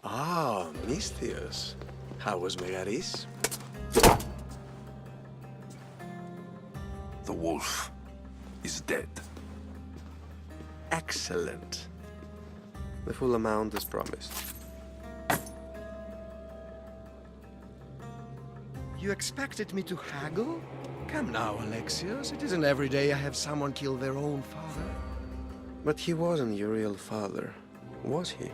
Ah, Misthios. How was Megaris? The wolf is dead. Excellent. The full amount as promised. You expected me to haggle? Come now, Alexios. It isn't every day I have someone kill their own father. But he wasn't your real father, was he?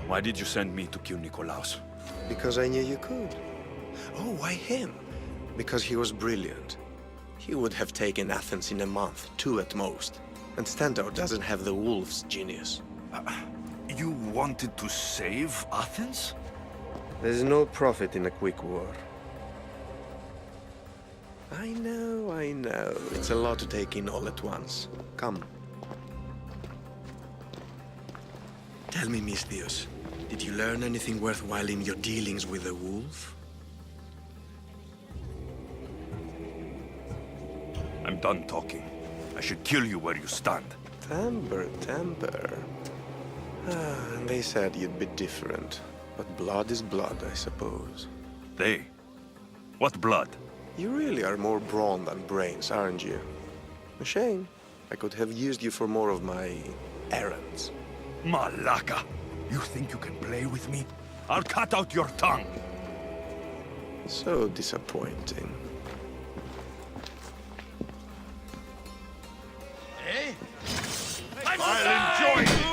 Why did you send me to kill Nikolaos? Because I knew you could. Oh, why him? Because he was brilliant. He would have taken Athens in a month, 2 at most. And Stentor doesn't have the wolf's genius. You wanted to save Athens? There's no profit in a quick war. I know. It's a lot to take in all at once. Come. Tell me, Misthios, did you learn anything worthwhile in your dealings with the wolf? I'm done talking. I should kill you where you stand. Temper. And they said you'd be different. But blood is blood, I suppose. They? What blood? You really are more brawn than brains, aren't you? A shame. I could have used you for more of my errands. Malaka! You think you can play with me? I'll cut out your tongue! So disappointing. I'll enjoy it!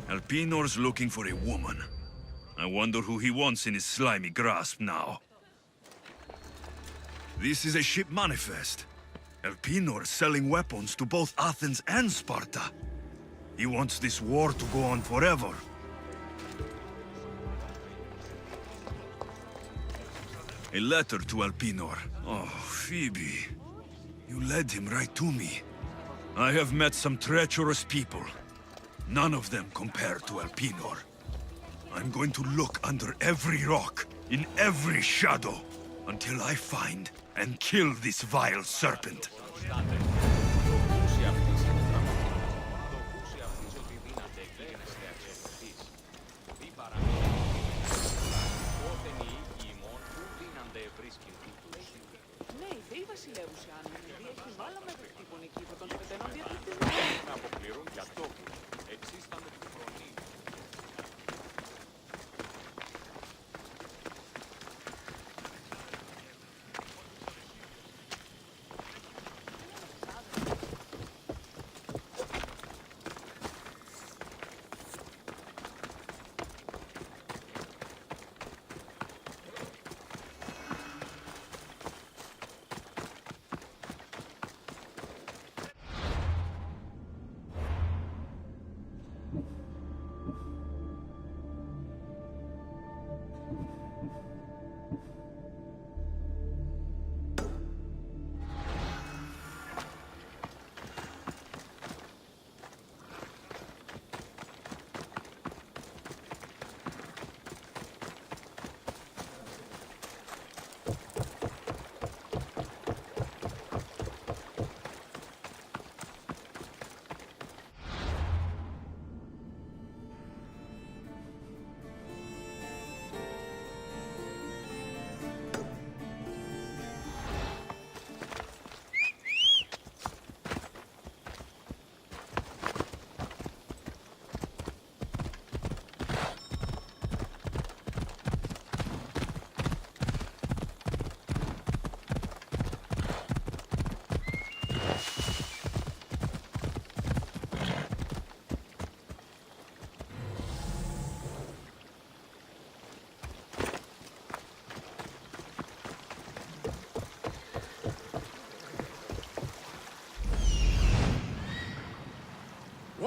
Alpinor's looking for a woman. I wonder who he wants in his slimy grasp now. This is a ship manifest. Elpinor selling weapons to both Athens and Sparta. He wants this war to go on forever. A letter to Elpinor. Oh, Phoebe. You led him right to me. I have met some treacherous people. None of them compare to Elpinor. I'm going to look under every rock, in every shadow, until I find and kill this vile serpent.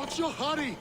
What's your hurry?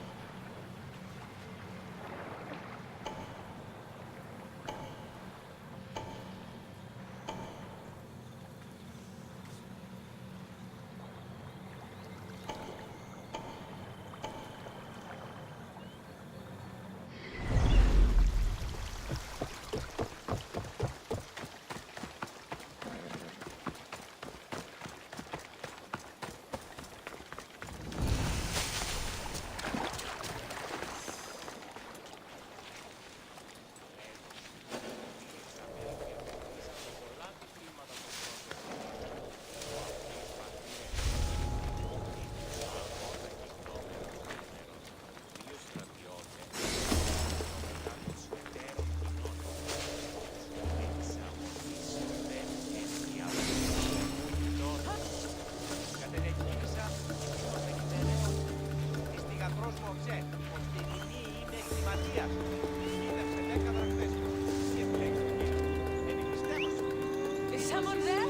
Is someone there?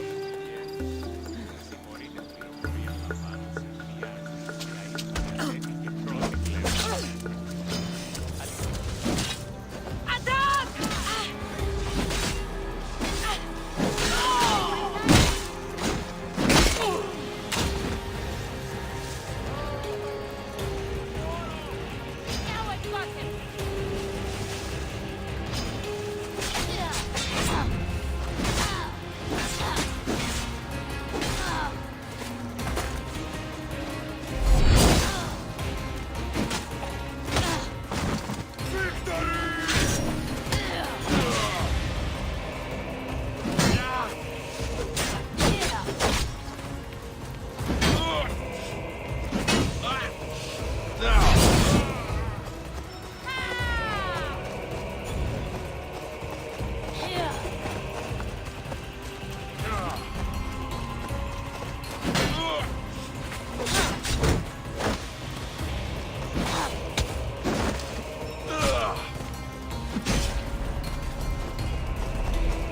Attack! Now I got him!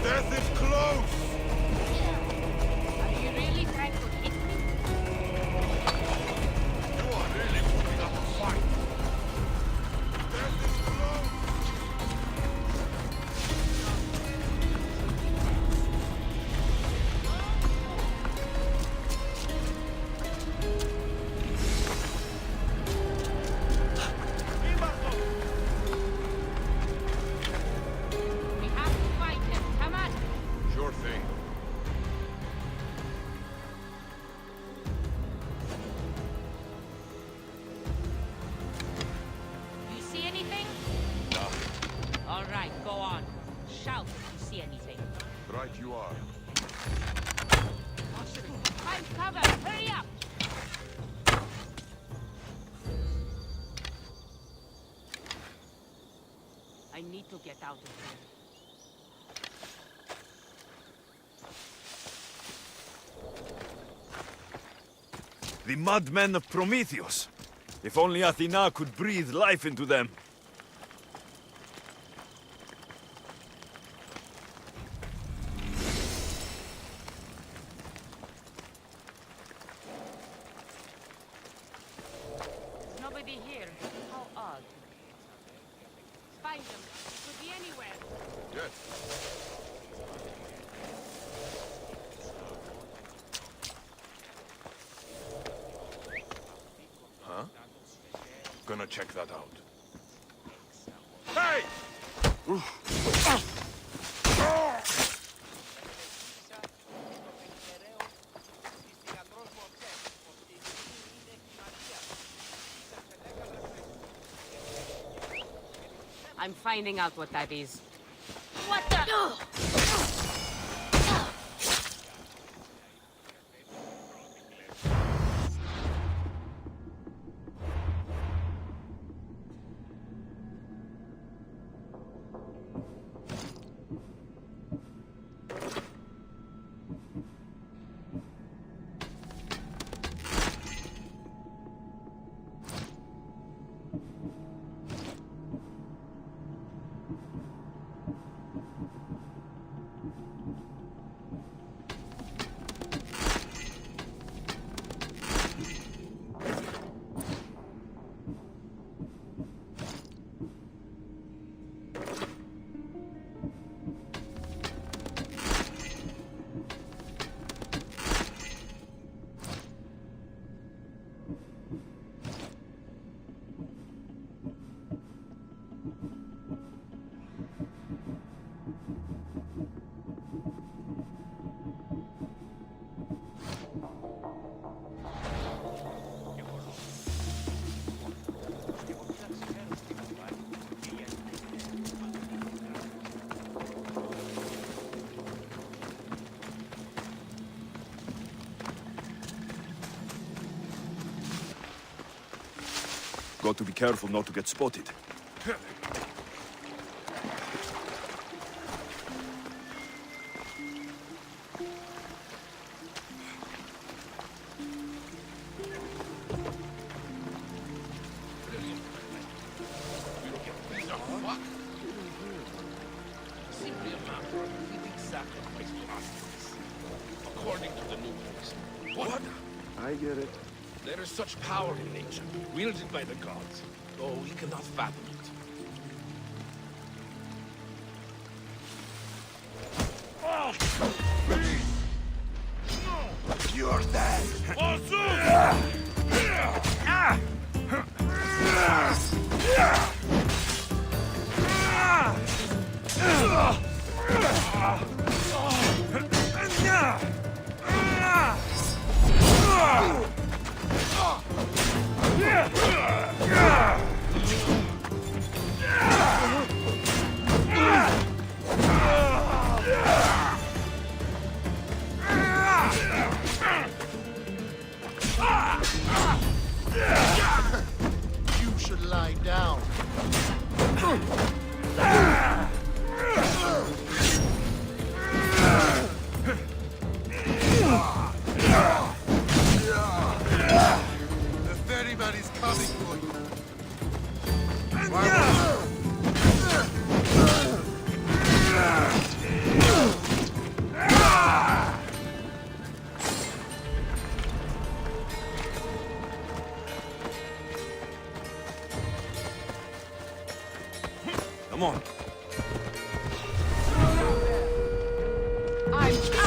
Death is close! Are you really trying to hit me? You are really putting up a fight! Death is close! We have to fight him. Come on. Sure thing. You see anything? All right, go on. Shout if you see anything. Right you are. Find cover. Hurry up. I need to get out of here. The madmen of Prometheus. If only Athena could breathe life into them. There's nobody here. How odd. Find them. It could be anywhere. Yes. Huh? Gonna check that out. Hey! I'm finding out what that is. What the? Got to be careful not to get spotted. Simply a matter of the exact place to ask for this. According to the new priest. What? I get it. There is such power in nature, wielded by the gods, though we cannot fathom it. You're dead! You should lie down. The ferryman is coming for you. Come on. I'm up!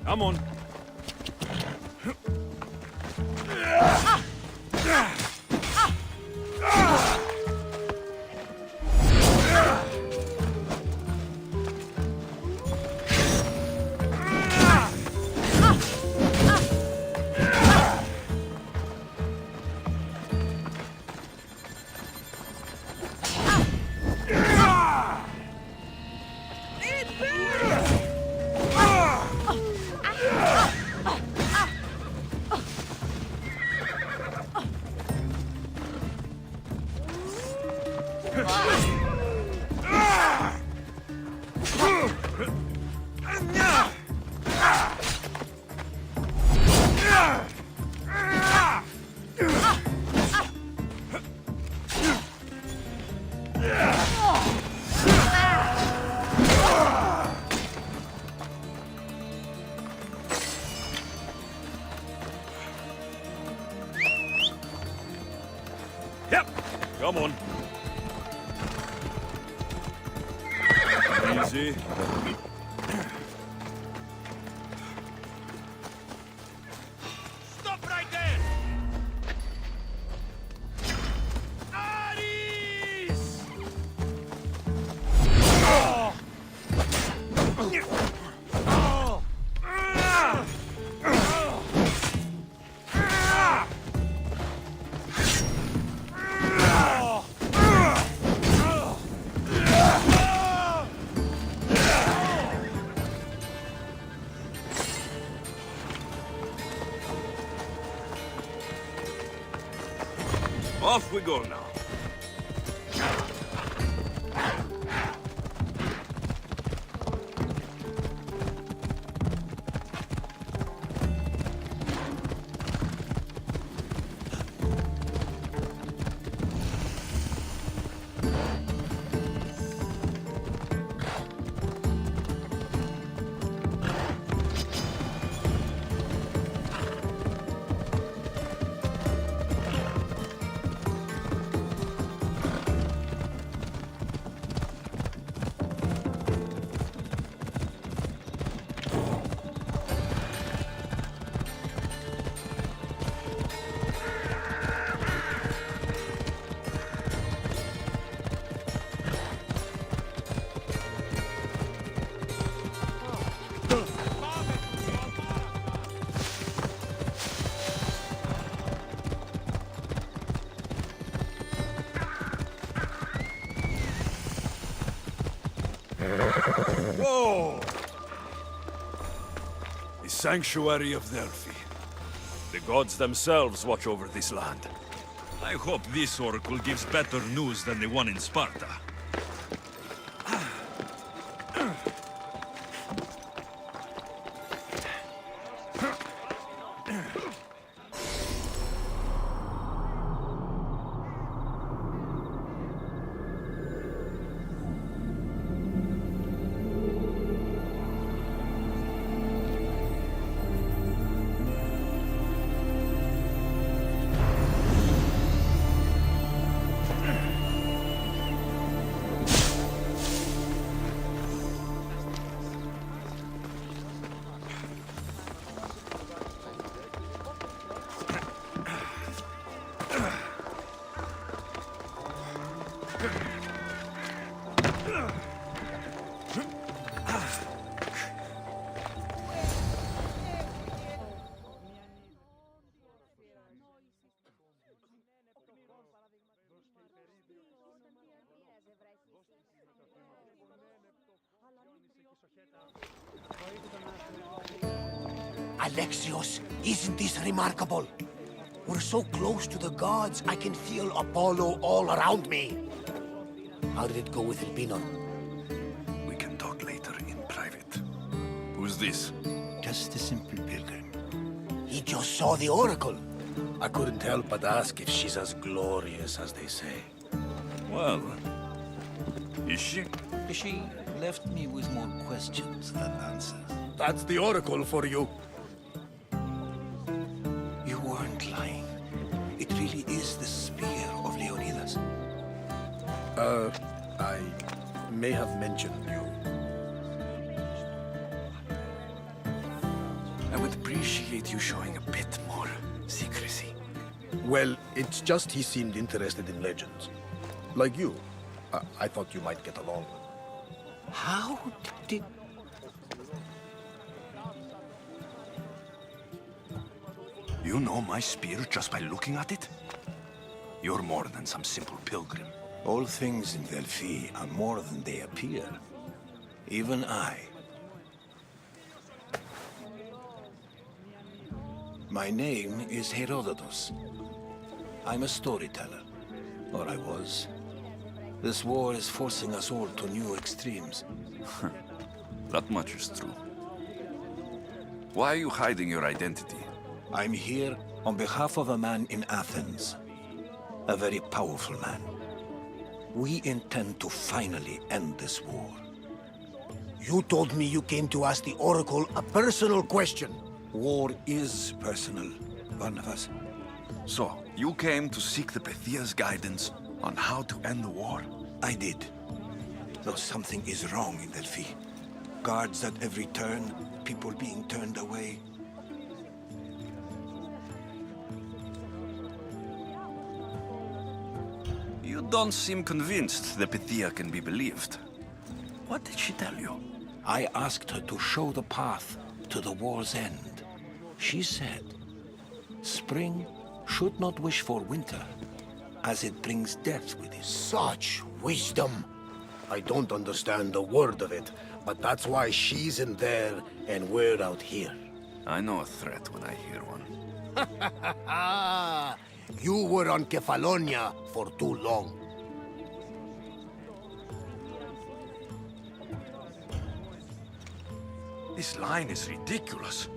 Come on. Yep. Come on. Easy. Stop right there! Ares! Off we go now. Whoa! The Sanctuary of Delphi. The gods themselves watch over this land. I hope this oracle gives better news than the one in Sparta. Alexios, isn't this remarkable? We're so close to the gods, I can feel Apollo all around me. How did it go with Elpinor? We can talk later in private. Who's this? Just a simple pilgrim. He just saw the oracle. I couldn't help but ask if she's as glorious as they say. Well, is she? She left me with more questions than answers. That's the oracle for you. You weren't lying. It really is the spear of Leonidas. I may have mentioned you. I would appreciate you showing a bit more secrecy. Well, it's just he seemed interested in legends. Like you. I thought you might get along. How did... You know my spear just by looking at it? You're more than some simple pilgrim. All things in Delphi are more than they appear. Even I. My name is Herodotus. I'm a storyteller. Or I was. This war is forcing us all to new extremes. That much is true. Why are you hiding your identity? I'm here on behalf of a man in Athens. A very powerful man. We intend to finally end this war. You told me you came to ask the Oracle a personal question. War is personal, Barnabas. So, you came to seek the Pythia's guidance on how to end the war? I did. Though something is wrong in Delphi. Guards at every turn, people being turned away. You don't seem convinced the Pythia can be believed. What did she tell you? I asked her to show the path to the war's end. She said, spring should not wish for winter, as it brings death with it. Such wisdom! I don't understand a word of it, but that's why she's in there and we're out here. I know a threat when I hear one. You were on Kefalonia for too long. This line is ridiculous.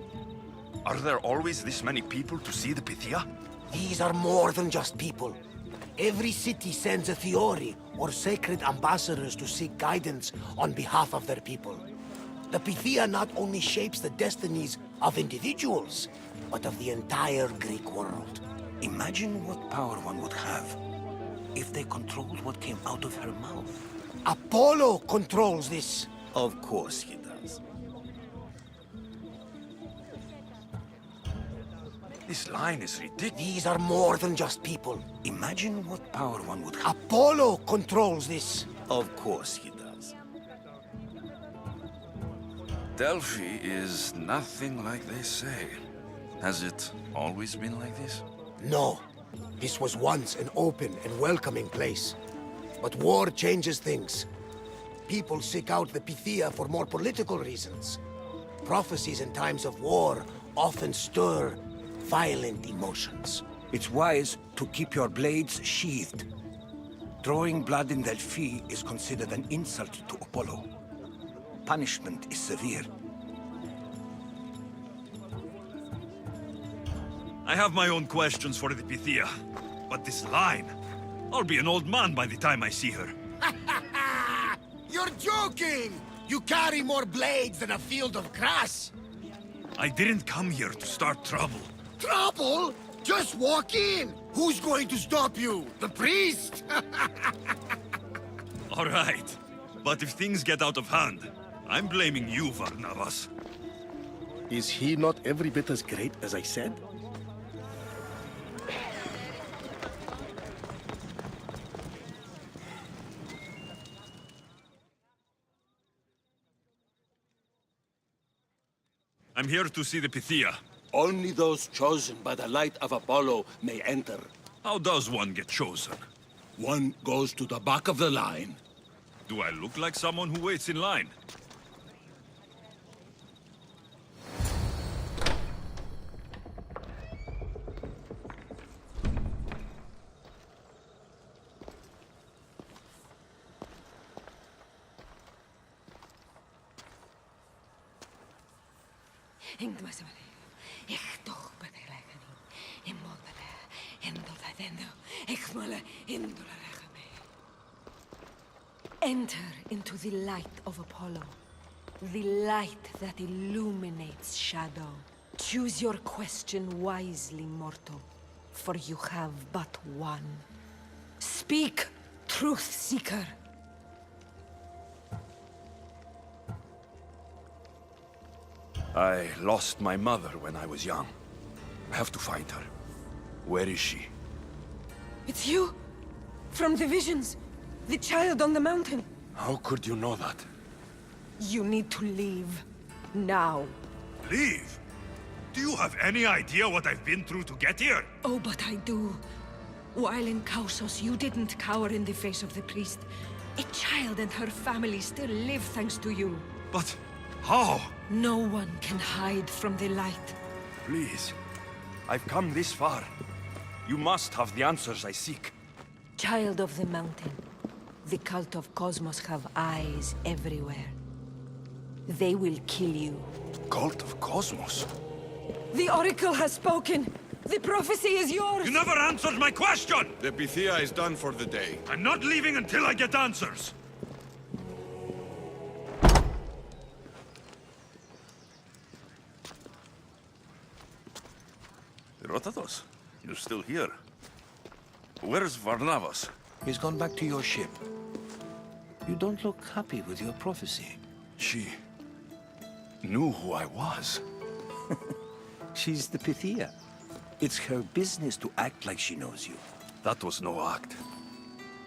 Are there always this many people to see the Pythia? These are more than just people. Every city sends a Theori, or sacred ambassadors to seek guidance on behalf of their people. The Pythia not only shapes the destinies of individuals, but of the entire Greek world. Imagine what power one would have if they controlled what came out of her mouth. Apollo controls this. Of course he does. This line is ridiculous. These are more than just people. Imagine what power one would have. Apollo controls this. Of course he does. Delphi is nothing like they say. Has it always been like this? No. This was once an open and welcoming place. But war changes things. People seek out the Pythia for more political reasons. Prophecies in times of war often stir violent emotions. It's wise to keep your blades sheathed. Drawing blood in Delphi is considered an insult to Apollo. Punishment is severe. I have my own questions for the Pythia. But this line... I'll be an old man by the time I see her. You're joking! You carry more blades than a field of grass! I didn't come here to start trouble. Trouble? Just walk in! Who's going to stop you? The priest? All right. But if things get out of hand, I'm blaming you, Varnavas. Is he not every bit as great as I said? I'm here to see the Pythia. Only those chosen by the light of Apollo may enter. How does one get chosen? One goes to the back of the line. Do I look like someone who waits in line? Enter into the light of Apollo, the light that illuminates shadow. Choose your question wisely, mortal, for you have but one. Speak, truth seeker. I lost my mother when I was young. I have to find her. Where is she? It's you? From the visions? The child on the mountain? How could you know that? You need to leave. Now. Leave? Do you have any idea what I've been through to get here? Oh, but I do. While in Kausos, you didn't cower in the face of the priest. A child and her family still live thanks to you. But how? No one can hide from the light. Please. I've come this far. You must have the answers I seek. Child of the mountain, the cult of Cosmos have eyes everywhere. They will kill you. Cult of Cosmos? The Oracle has spoken! The prophecy is yours! You never answered my question! The Pythia is done for the day. I'm not leaving until I get answers! Herodotus, you're still here. Where's Varnavas? He's gone back to your ship. You don't look happy with your prophecy. She knew who I was. She's the Pythia. It's her business to act like she knows you. That was no act.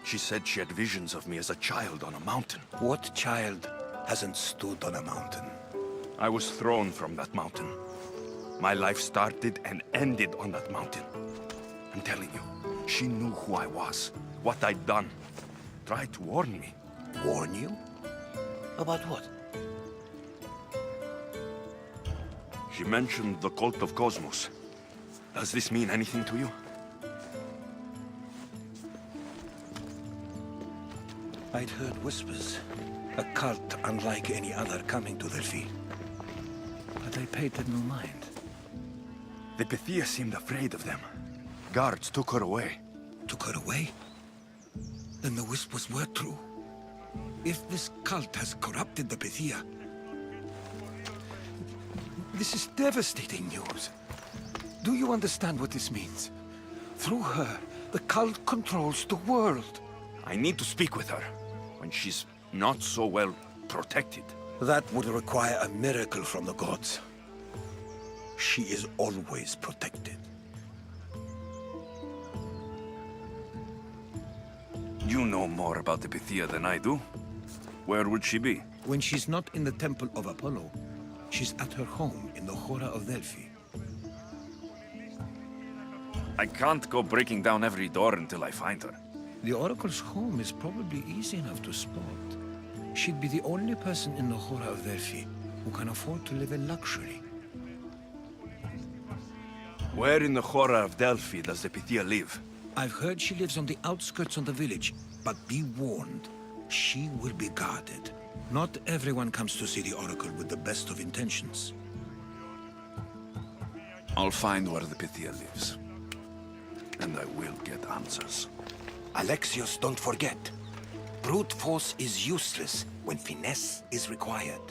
She said she had visions of me as a child on a mountain. What child hasn't stood on a mountain? I was thrown from that mountain. My life started and ended on that mountain. I'm telling you, she knew who I was, what I'd done. Tried to warn me. Warn you? About what? She mentioned the cult of Cosmos. Does this mean anything to you? I'd heard whispers. A cult unlike any other coming to Delphi. But I paid them no mind. The Pythia seemed afraid of them. Guards took her away. Took her away? Then the whispers were true. If this cult has corrupted the Pythia... This is devastating news. Do you understand what this means? Through her, the cult controls the world. I need to speak with her, when she's not so well protected. That would require a miracle from the gods. She is always protected. You know more about the Pythia than I do. Where would she be? When she's not in the temple of Apollo, she's at her home in the Hora of Delphi. I can't go breaking down every door until I find her. The Oracle's home is probably easy enough to spot. She'd be the only person in the Hora of Delphi who can afford to live in luxury. Where in the Hora of Delphi does the Pythia live? I've heard she lives on the outskirts of the village, but be warned, she will be guarded. Not everyone comes to see the Oracle with the best of intentions. I'll find where the Pythia lives. And I will get answers. Alexios, don't forget. Brute force is useless when finesse is required.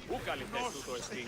Πού καλυφθές τούτο εστί.